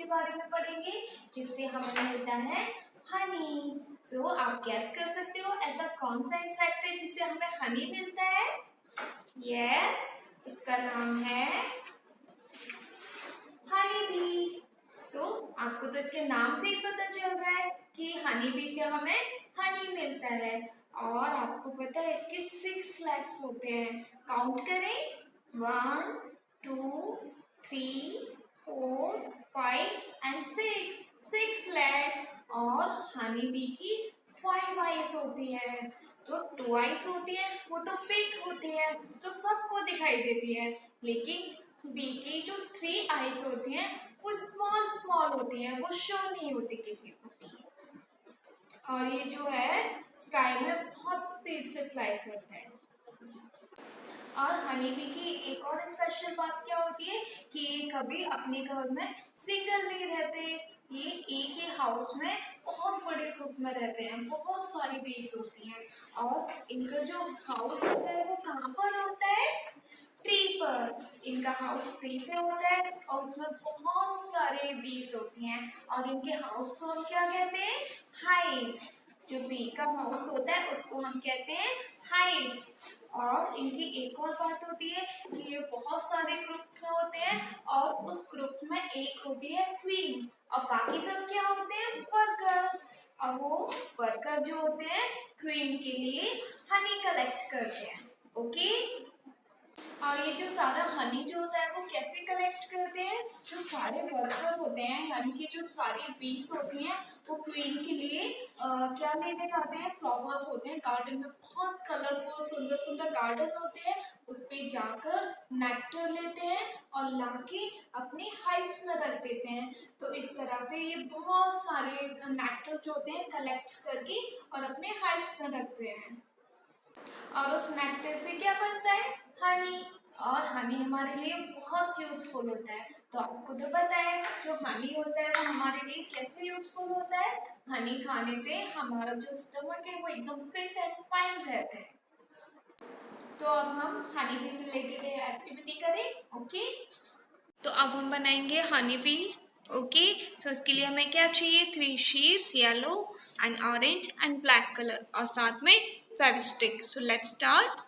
के बारे में पढ़ेंगे जिससे हमें मिलता है हनी। सो आप गैस कर सकते हो ऐसा कौन सा इंसेक्ट है जिससे हमें हनी मिलता है? यस, उसका नाम है हनी बी। सो आपको तो इसके नाम से ही पता चल रहा है कि हनी बी से हमें हनी मिलता है। और आपको पता है इसके 6 लेग्स होते हैं। काउंट करें, 1 2 3 4 5 एंड 6 लेग्स। और हनी बी की 5 आइज होती है। जो 2 आइज होती है वो तो पिग होती है, जो सबको दिखाई देती है। लेकिन बी की जो 3 आइज होती हैं वो स्मॉल स्मॉल होती हैं, वो शो नहीं होती किसी को भी। और ये जो है स्काई में बहुत स्पीड से फ्लाई करता है। और हनी बी की एक और स्पेशल बात क्या होती है कि ये कभी अपने घर में सिंगल नहीं रहते। ये एक ही हाउस में बहुत बड़े ग्रुप में रहते हैं, बहुत सारी बीज होती हैं। और इनका जो हाउस होता है वो कहाँ पर होता है? ट्री पर। इनका हाउस ट्री पे होता है और उसमें बहुत सारे बीज होती हैं। और इनके हाउस को हम क्या कहते हैं? हाइव्स। जो बी का हाउस होता है उसको हम कहते हैं हाइव्स। और इनकी एक और बात होती है कि ये बहुत सारे ग्रुप में होते हैं और उस ग्रुप में एक होती है क्वीन और बाकी सब क्या होते हैं? वर्कर। और वो वर्कर जो होते हैं क्वीन के लिए हनी कलेक्ट करते हैं। ओके। और ये जो सारा हनी जो होता है वो कैसे कलेक्ट करते हैं? जो सारे वर्कर होते हैं यानी कि जो सारी बीज होती हैं वो क्वीन के लिए क्या लेने जाते हैं? फ्लावर्स होते हैं गार्डन में, बहुत कलरफुल सुंदर सुंदर गार्डन होते हैं। उस पे जाकर नेक्टर लेते हैं और लाके अपने हाइव्स में रख देते हैं। तो इस तरह से ये बहुत सारे नेक्टर जो होते हैं कलेक्ट करके और अपने हाइव्स में रखते हैं। और उस नेक्टर से क्या बनता है? हनी। और हनी हमारे लिए बहुत यूजफुल होता है। तो आपको तो पता है जो हनी होता है वो हमारे लिए कैसे यूजफुल होता है? हनी खाने से हमारा जो स्टमक है वो एकदम फिट एंड फाइन रहता है। तो अब हम हनी बी से रिलेटेड एक्टिविटी करें। ओके। तो अब हम बनाएंगे हनी बी। ओके। सो इसके लिए हमें क्या चाहिए? 3 sheets, yellow and orange and black colour और साथ में Fevistick. So let's start.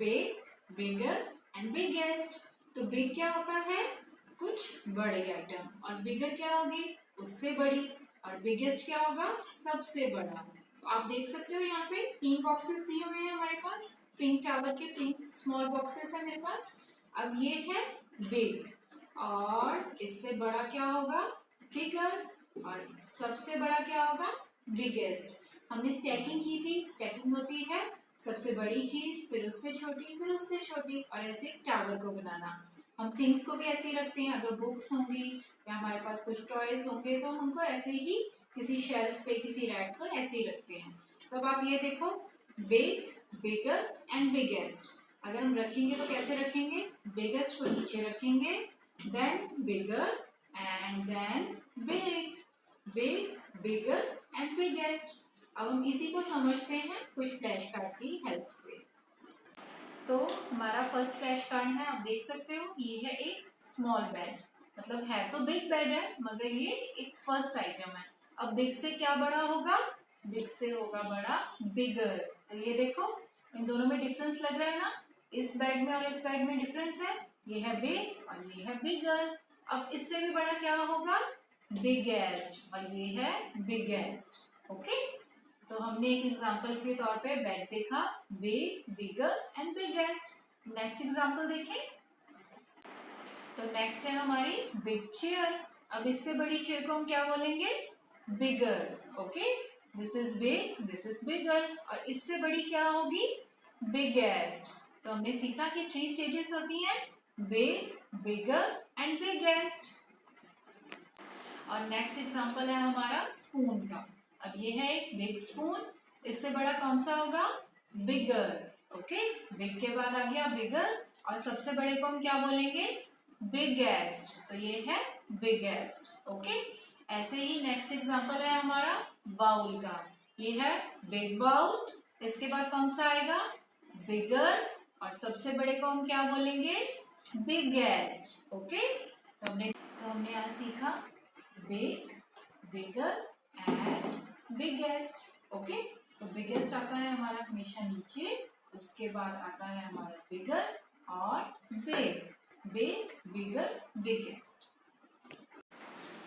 Big, bigger and biggest. तो बिग क्या होता है, कुछ बड़े आइटम, और बिगर क्या होगी, उससे बड़ी, और बिगेस्ट क्या होगा, सबसे बड़ा। तो आप देख सकते हो यहाँ पे 3 बॉक्सेस दिए हुए हैं हमारे पास, पिंक टावर के 3 स्मॉल बॉक्सेस है मेरे पास। अब ये है बिग, और इससे बड़ा क्या होगा, बिगर, और सबसे बड़ा क्या होगा, बिगेस्ट। हमने स्टैकिंग की थी, स्टैकिंग होती है सबसे बड़ी चीज, फिर उससे छोटी, फिर उससे छोटी, और ऐसे एक टावर को बनाना। हम थिंग्स को भी ऐसे ही रखते हैं, अगर बुक्स होंगी या हमारे पास कुछ टॉयज होंगे तो हम उनको ऐसे ही किसी शेल्फ पे, किसी रैक पर ऐसे ही रखते हैं। तो अब आप ये देखो, बिग, बिगर एंड बिगेस्ट। अगर हम रखेंगे तो कैसे रखेंगे, बिगेस्ट को नीचे रखेंगे, then bigger and then big, big, bigger and biggest. अब हम इसी को समझते हैं कुछ फ्लैश कार्ड की हेल्प से। तो हमारा फर्स्ट फ्लैश कार्ड है, आप देख सकते हो, ये है एक स्मॉल बेड, मतलब है तो बिग बेड है मगर ये एक फर्स्ट आइटम है। अब बिग से क्या बड़ा होगा, बिग से होगा बड़ा बिगर। तो ये देखो, इन दोनों में डिफरेंस लग रहा है ना, इस बेड में और इस बेड में डिफरेंस है, ये है बिग और ये है बिगर। अब इससे भी बड़ा क्या होगा, बिगेस्ट, और ये है बिगेस्ट। ओके, तो हमने एक एग्जांपल के तौर पे बेड देखा, big, bigger and biggest. Next example देखें, तो नेक्स्ट है हमारी बिग चेयर। अब इससे बड़ी चेयर को हम क्या बोलेंगे, bigger. Okay, this is big, this is bigger, और इससे बड़ी क्या होगी, बिगेस्ट। तो हमने सीखा कि 3 स्टेजेस होती हैं, बिग, बिगर एंड बिगेस्ट। और नेक्स्ट एग्जांपल है हमारा स्पून का। अब ये है एक बिग स्पून, इससे बड़ा कौन सा होगा, बिगर। ओके, बिग के बाद आ गया बिगर, और सबसे बड़े को हम क्या बोलेंगे, बिगेस्ट। तो ये है बिगेस्ट। ओके, ऐसे ही नेक्स्ट एग्जांपल है हमारा बाउल का। ये है बिग बाउल, इसके बाद कौन सा आएगा, बिगर, और सबसे बड़े को हम क्या बोलेंगे, बिगेस्ट। ओके, तो हमने आज सीखा big, bigger and biggest. Okay, तो बिगेस्ट आता है हमारा हमेशा नीचे, उसके बाद आता है हमारा बिगर और बिग, बिग, बिगर, बिगेस्ट।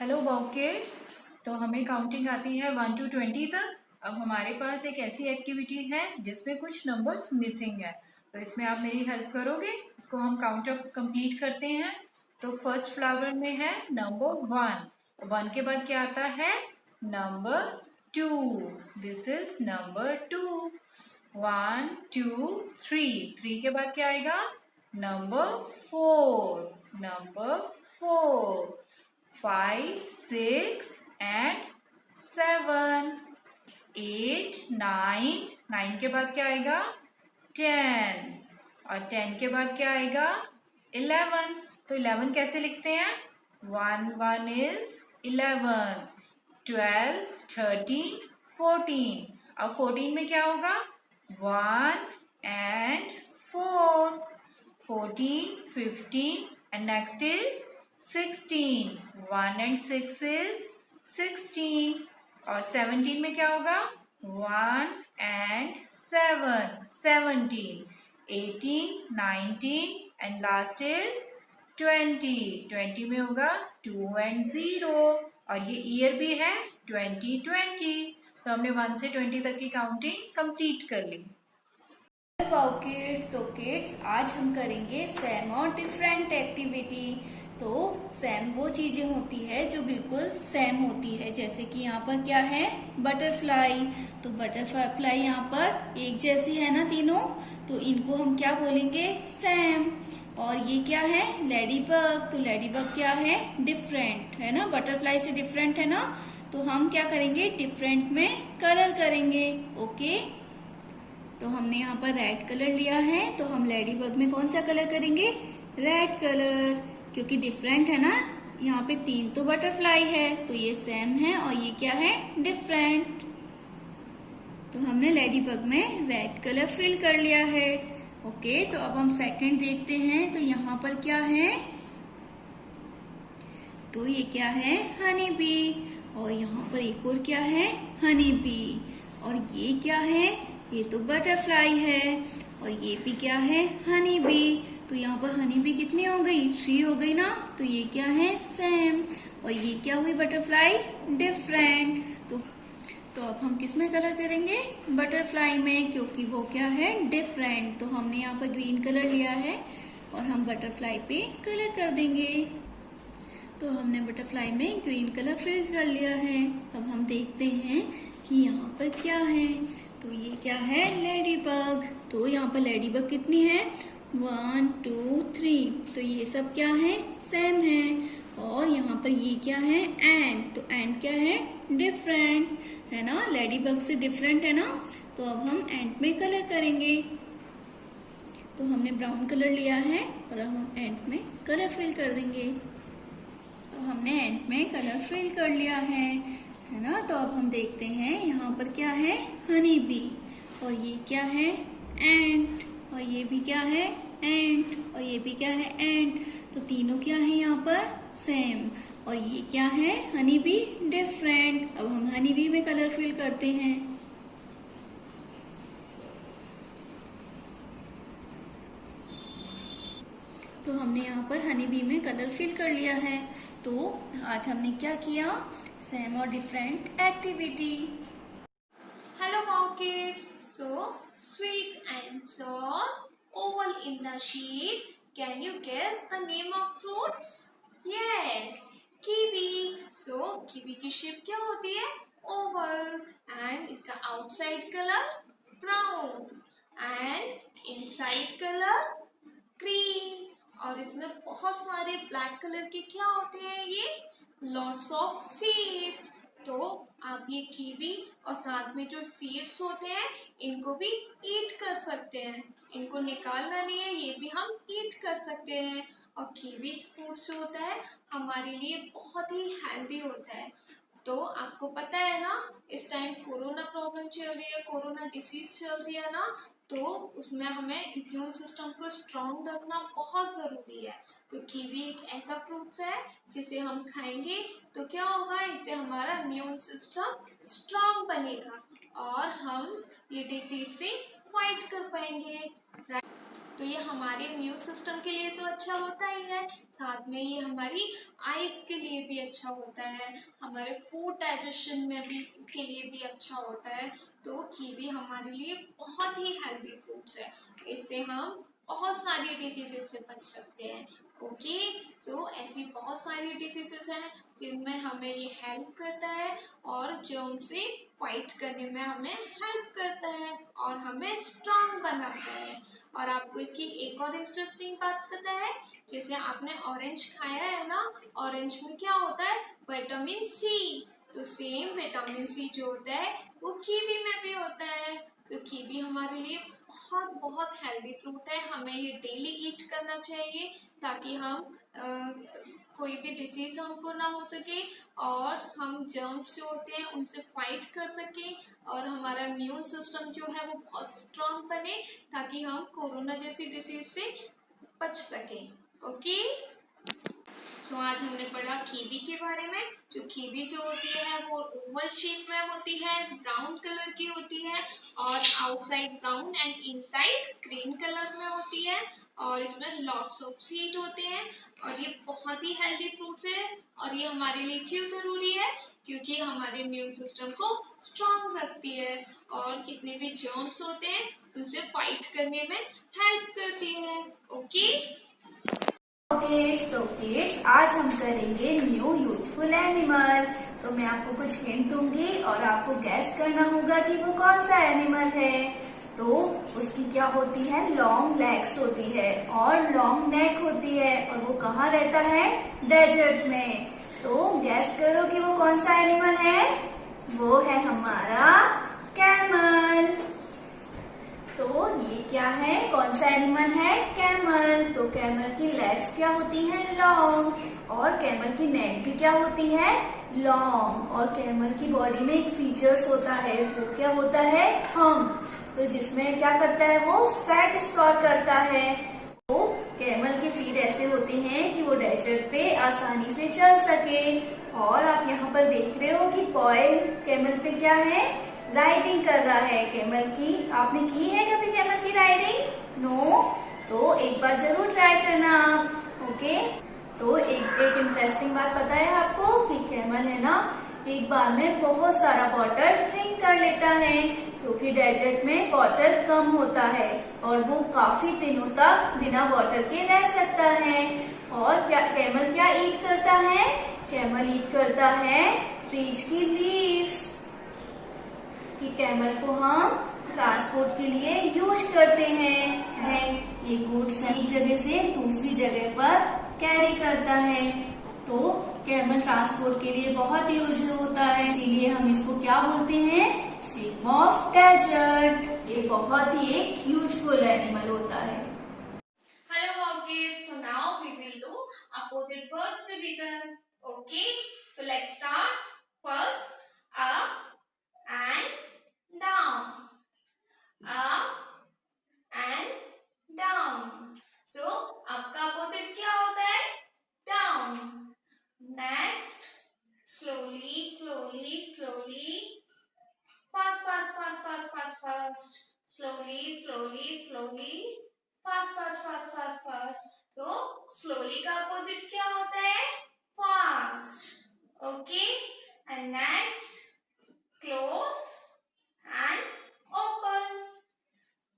हेलो वाओ किड्स, तो हमें काउंटिंग आती है 1 to 20 तक। अब हमारे पास एक ऐसी एक्टिविटी है जिसमें कुछ नंबर्स मिसिंग है, तो इसमें आप मेरी हेल्प करोगे, इसको हम काउंट अप कंप्लीट करते हैं। तो फर्स्ट फ्लावर में है नंबर 1, 1 के बाद क्या आता है, नंबर 2, दिस इज नंबर 2, 1 2 3, 3 के बाद क्या आएगा, नंबर 4, नंबर 4, 5 6 and 7, 8 9, 9 के बाद क्या आएगा, 10, और 10 के बाद क्या आएगा, 11। तो 11 कैसे लिखते हैं, 1 1 is 11, 12 13 14। अब 14 में क्या होगा, 1 and 4, 14 15 and next is 16, 1 and 6 is 16, और 17 में क्या होगा, 1 and 7 17, 18 19 and last is 20, 20 में होगा 2 and 0, और ये ईयर भी है 2020। तो हमने 1 से 20 तक की काउंटिंग कंप्लीट कर ली। वाओ किड्स, तो किड्स आज हम करेंगे सेम और डिफरेंट एक्टिविटी। तो सेम वो चीजें होती है जो बिल्कुल सेम होती है, जैसे कि यहाँ पर क्या है, बटरफ्लाई। तो बटरफ्लाई यहाँ पर एक जैसी है ना तीनों, तो इनको हम क्या बोलेंगे, सेम। और ये क्या है, लेडी बग। तो लेडी बग क्या है, डिफरेंट है ना, बटरफ्लाई से डिफरेंट है ना। तो हम क्या करेंगे, डिफरेंट में कलर करेंगे। ओके, तो हमने यहाँ पर रेड कलर लिया है, तो हम लेडी बग में कौन सा कलर करेंगे, रेड कलर, क्योंकि डिफरेंट है ना। यहाँ पे 3 तो बटरफ्लाई है, तो ये सेम है, और ये क्या है, डिफरेंट। तो हमने लेडी बग में रेड कलर फिल कर लिया है। ओके, तो अब हम सेकंड देखते हैं, तो यहाँ पर क्या है, तो ये क्या है, हनी बी, और यहाँ पर एक और क्या है, हनी बी, और ये क्या है, ये तो बटरफ्लाई है। और ये भी क्या है, हनी बी। तो यहाँ पर हनी बी कितनी हो गई, 3 हो गई ना। तो ये क्या है, सेम। और ये क्या हुई बटरफ्लाई, डिफरेंट। तो अब हम किस में कलर करेंगे, बटरफ्लाई में, क्योंकि वो क्या है, डिफरेंट। तो हमने यहाँ पर ग्रीन कलर लिया है और हम बटरफ्लाई पे कलर कर देंगे। तो हमने बटरफ्लाई में ग्रीन कलर फिल कर लिया है। अब हम देखते हैं कि यहाँ पर क्या है। तो ये क्या है, लेडी बग। तो यहाँ पर लेडी बग कितनी है, 1 2 3। तो ये सब क्या है, सेम है। और यहाँ पर ये क्या है, एंड। तो एंड क्या है, डिफरेंट है ना, लेडी बग से डिफरेंट है ना। तो अब हम एंड में कलर करेंगे। तो हमने ब्राउन कलर लिया है और अब हम एंड में कलर फिल कर देंगे। तो हमने एंड में कलर फिल कर लिया है ना। तो अब हम देखते हैं यहाँ पर क्या है, हनी बी। और ये क्या है, एंड। और ये भी क्या है, एंड। और ये भी क्या है, एंड। तो तीनों क्या है यहाँ पर, सेम। और ये क्या है, हनी बी, डिफरेंट। अब हम हनी बी में कलर फिल करते हैं। तो हमने यहाँ पर हनी बी में कलर फिल कर लिया है। तो आज हमने क्या किया, सेम और different activity. Hello now kids. So sweet and sour, oval in the shape. Can you guess the name of fruits? Yes, kiwi. So kiwi की shape क्या होती है, oval, and इसका outside color brown and inside color green. और इसमें बहुत सारे black colour के क्या होते हैं, ये लॉट्स ऑफ सीड्स। तो आप ये कीवी और साथ में जो सीड्स होते हैं इनको भी ईट कर सकते हैं, इनको निकालना नहीं है, ये भी हम ईट कर सकते हैं। और कीवी फ्रूट जो होता है हमारे लिए बहुत ही हेल्दी होता है। तो आपको पता है ना, इस टाइम कोरोना प्रॉब्लम चल रही है, कोरोना डिसीज चल रही है ना, तो उसमें हमें इम्यून सिस्टम को स्ट्रांग रखना बहुत ज़रूरी है। तो कीवी एक ऐसा फ्रूट्स है जिसे हम खाएंगे तो क्या होगा, इससे हमारा इम्यून सिस्टम स्ट्रांग बनेगा और हम ये डिसीज से फाइट कर पाएंगे। तो ये हमारे इम्यून सिस्टम के लिए तो अच्छा होता ही है, साथ में ये हमारी आइज के लिए भी अच्छा होता है, हमारे फूड डाइजेशन में भी के लिए भी अच्छा होता है। तो कीवी हमारे लिए बहुत ही हेल्दी फ्रूट्स है, इससे हम बहुत सारी डिसीजेस से बच सकते हैं। ओके, सो ऐसी बहुत सारी डिसीजेस हैं जिनमें हमें ये हेल्प करता है और जर्म से फाइट करने में हमें हेल्प करता है और हमें स्ट्रांग बनाता है। और आपको इसकी एक और इंटरेस्टिंग बात पता है, जैसे आपने ऑरेंज खाया है ना, ऑरेंज में क्या होता है, विटामिन सी। तो सेम विटामिन सी जो होता है वो कीवी में भी होता है। तो कीवी हमारे लिए बहुत बहुत हेल्दी फ्रूट है, हमें ये डेली ईट करना चाहिए ताकि हम कोई भी डिजीज हमको ना हो सके और हम जर्म्स जो होते हैं उनसे फाइट कर सके और हमारा इम्यून सिस्टम जो है वो बहुत स्ट्रांग बने ताकि हम कोरोना जैसी डिसीज से बच सके। ओके, सो आज हमने पढ़ा कीवी के बारे में। जो कीवी जो होती है वो ओवल शेप में होती है, ब्राउन कलर की होती है और outside brown and inside green colour में होती है और इसमें लॉट्स ऑफ सीड होते हैं और ये बहुत ही हेल्दी फ्रूट्स है। और ये हमारे लिए क्यों ज़रूरी है, क्योंकि हमारे इम्यून सिस्टम को स्ट्रांग रखती है और जितने भी जर्म्स होते हैं उनसे फाइट करने में हेल्प करती है। ओके तो किड्स आज हम करेंगे न्यू यूजफुल एनिमल। तो मैं आपको कुछ हिंट दूंगी और आपको गैस करना होगा कि वो कौन सा एनिमल है। तो उसकी क्या होती है, लॉन्ग लेग्स होती है और लॉन्ग नेक होती है और वो कहाँ रहता है, डेजर्ट में। तो गैस करो कि वो कौन सा एनिमल है, वो है हमारा कैमल। तो ये क्या है, कौन सा एनिमल है, कैमल। तो कैमल की लेग्स क्या होती हैं, लॉन्ग, और कैमल की नेक भी क्या होती है, लॉन्ग। और कैमल की बॉडी में एक फीचर्स होता है, वो क्या होता है, हम्प। तो जिसमें क्या करता है, वो फैट स्टोर करता है। तो कैमल की फीट ऐसे होते हैं कि वो डेजर्ट पे आसानी से चल सके। और आप यहाँ पर देख रहे हो कि पॉय कैमल पे क्या है, राइडिंग कर रहा है कैमल की। आपने की है कभी कैमल की राइडिंग? नो? तो एक बार जरूर ट्राई करना आप। ओके, तो एक इंटरेस्टिंग बात पता है आपको कि कैमल है ना एक बार में बहुत सारा वाटर ड्रिंक कर लेता है, क्योंकि डेजर्ट में वाटर कम होता है और वो काफी दिनों तक बिना वाटर के रह सकता है। और क्या कैमल क्या ईट करता है? कैमल ईट करता है ट्रीज की लीव्स। कि कैमल को हम ट्रांसपोर्ट के लिए यूज करते हैं। ये गुड्स एक जगह से दूसरी जगह पर कैरी करता है, तो कैमल ट्रांसपोर्ट के लिए बहुत यूज होता है, इसीलिए हम इसको क्या बोलते हैं? सिंह ऑफ डेजर्ट। ये बहुत ही एक यूजफुल एनिमल होता है। Hello, wow kids. So now we will do opposite words revision. Okay. So let's start. First, up and down. Up and down. So up का opposite क्या होता है? Down. Next, slowly, slowly, slowly. Fast, fast, fast, fast, fast, fast. Slowly, slowly, slowly. Fast, fast, fast, fast, fast. तो slowly का opposite क्या होता है? Fast. Okay. And next, close and open.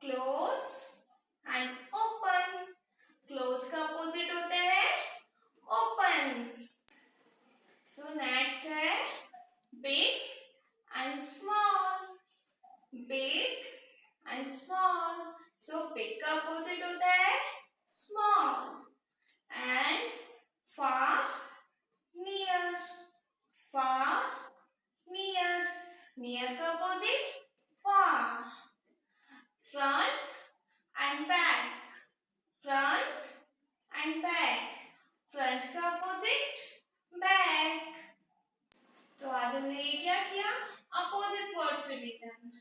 Close and open. Close का opposite होता है open. So next है big and small. Big and small. So big का opposite होता है small. And far, near. Far, near. Near का opposite far. Front and back. Front and back. Front का opposite back. तो आज हमने ये क्या किया? Opposite words revision.